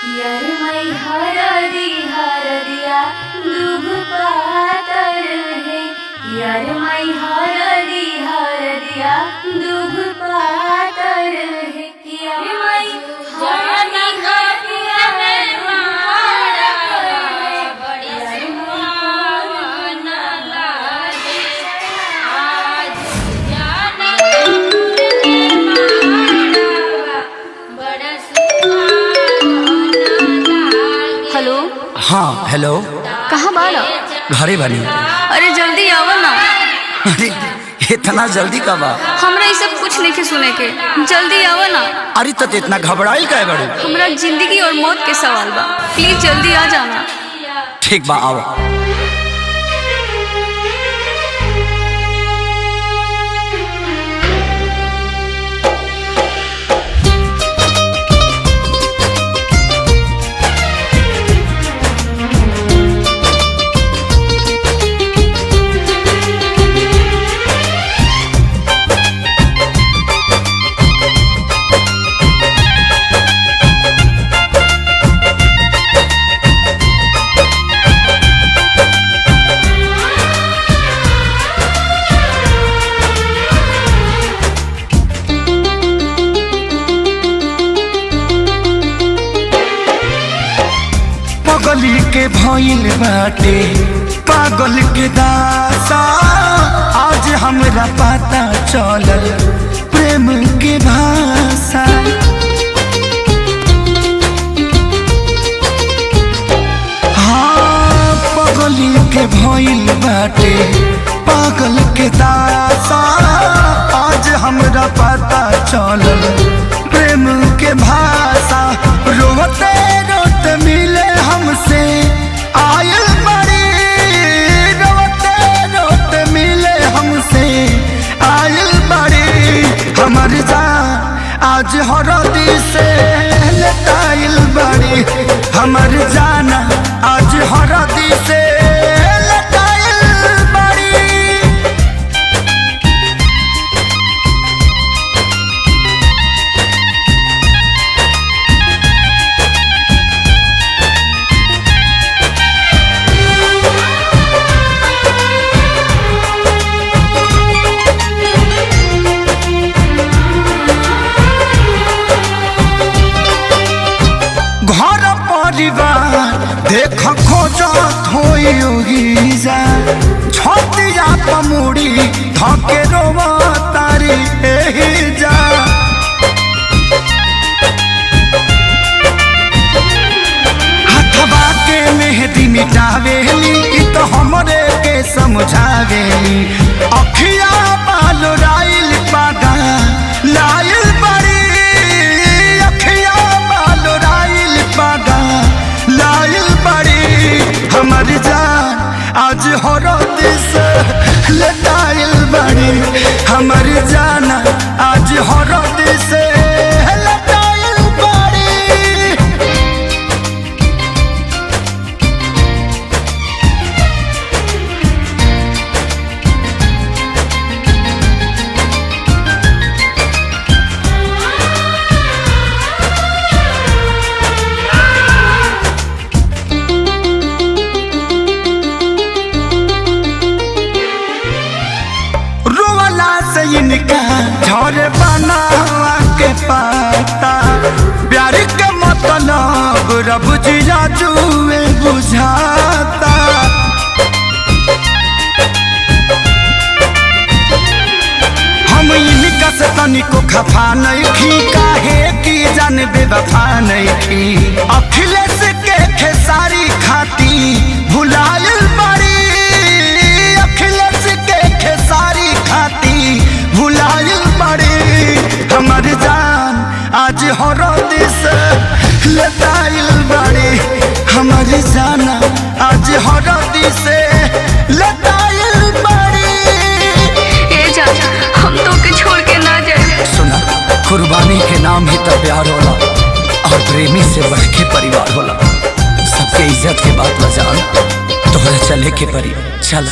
यरमई हरदिया दुभ पातर है। यरमई हरदिया दुभ पातर है। यरमई हेलो। हाँ हेलो। कहाँ बाड़ा? घरे बनी। अरे जल्दी आओ ना। अरे इतना जल्दी कब आ? हमरा ये सब कुछ नहीं सुने के, जल्दी आओ ना। अरे तो इतना घबराइल काहे बड़ू? हमरा जिंदगी और मौत के सवाल बा, प्लीज जल्दी आ जाना। ठीक बा आओ। पगली के भइल बाटे पागल के दासा, आज हमरा पता चलल प्रेम के भाषा। हाँ पगली के भइल बाटे पागल के दासा, आज हमरा पता चलल प्रेम के भाषा। रोते रोते मिले हमसे आयल बड़ी, रोते रोते मिले हमसे आयल बड़ी। हमर जान आज हरदी से लटाइल बड़ी, हमर जान आज हरदी से लटाइल बड़ी। घर परिवार देख खोजत होई जा, छतिया पमुड़ी धके रोवा तारी एही जा। हथवा के मेहंदी मिटावेली इ तो हमरे के समझावेली। अखिया बाल राइल पागा लाइल बड़ी, अखिया बाल राइल पागा लाइल बड़ी। हमर जान आज हरद से लटाइल बड़ी, हमर जान आज हरद से लटाइल बड़ी। रोवला से इनका झरे बनावा के पाता, प्यार के मतलब रब जिया जुए बुझाता। हम इनका से तनिको खफा नहीं खी, काहे की जान बेवफा नहीं खी। अखिलेश के खेसारी खाती भुलायल बड़ी, अखिलेश के खेसारी खाती भुलायल बड़ी। हमर जान आज हरद से लटाइल बड़ी, हमर जान आज हरद से लटाइल बड़ी। ए जान हम तो के छोड़ के ना जाए। सुना, कुर्बानी के नाम ही तो प्यार होला, और प्रेमी से बढ़ के परिवार होला। सबके इज्जत के बात बजान, तोहरा चले के परी चल।